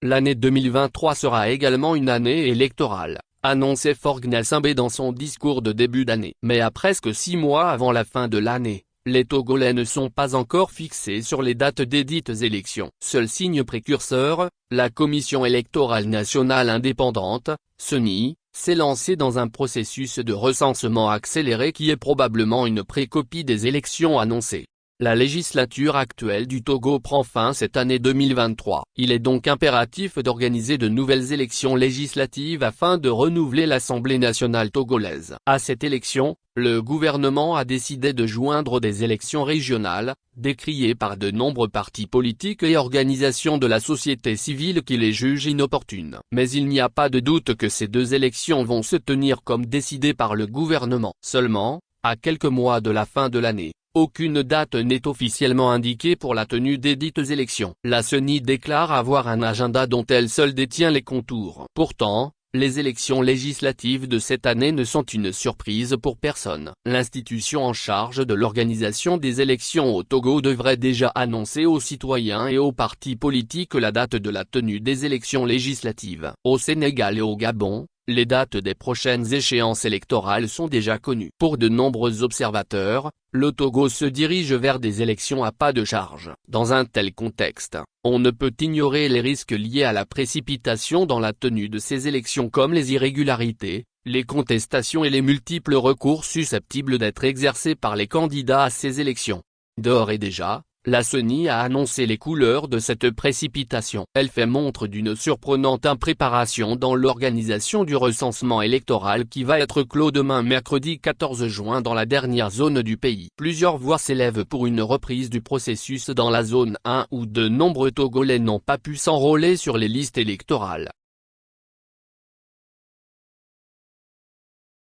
L'année 2023 sera également une année électorale, annonçait Faure Gnassingbé dans son discours de début d'année. Mais à presque 6 mois avant la fin de l'année, les Togolais ne sont pas encore fixés sur les dates des dites élections. Seul signe précurseur, la Commission électorale nationale indépendante, CENI, s'est lancée dans un processus de recensement accéléré qui est probablement une précopie des élections annoncées. La législature actuelle du Togo prend fin cette année 2023. Il est donc impératif d'organiser de nouvelles élections législatives afin de renouveler l'Assemblée nationale togolaise. À cette élection, le gouvernement a décidé de joindre des élections régionales, décriées par de nombreux partis politiques et organisations de la société civile qui les jugent inopportunes. Mais il n'y a pas de doute que ces deux élections vont se tenir comme décidé par le gouvernement. Seulement, à quelques mois de la fin de l'année, aucune date n'est officiellement indiquée pour la tenue des dites élections. La CENI déclare avoir un agenda dont elle seule détient les contours. Pourtant, les élections législatives de cette année ne sont une surprise pour personne. L'institution en charge de l'organisation des élections au Togo devrait déjà annoncer aux citoyens et aux partis politiques la date de la tenue des élections législatives. Au Sénégal et au Gabon, les dates des prochaines échéances électorales sont déjà connues. Pour de nombreux observateurs, le Togo se dirige vers des élections à pas de charge. Dans un tel contexte, on ne peut ignorer les risques liés à la précipitation dans la tenue de ces élections comme les irrégularités, les contestations et les multiples recours susceptibles d'être exercés par les candidats à ces élections. D'ores et déjà, la CENI a annoncé les couleurs de cette précipitation. Elle fait montre d'une surprenante impréparation dans l'organisation du recensement électoral qui va être clos demain mercredi 14 juin dans la dernière zone du pays. Plusieurs voix s'élèvent pour une reprise du processus dans la zone 1 où de nombreux Togolais n'ont pas pu s'enrôler sur les listes électorales.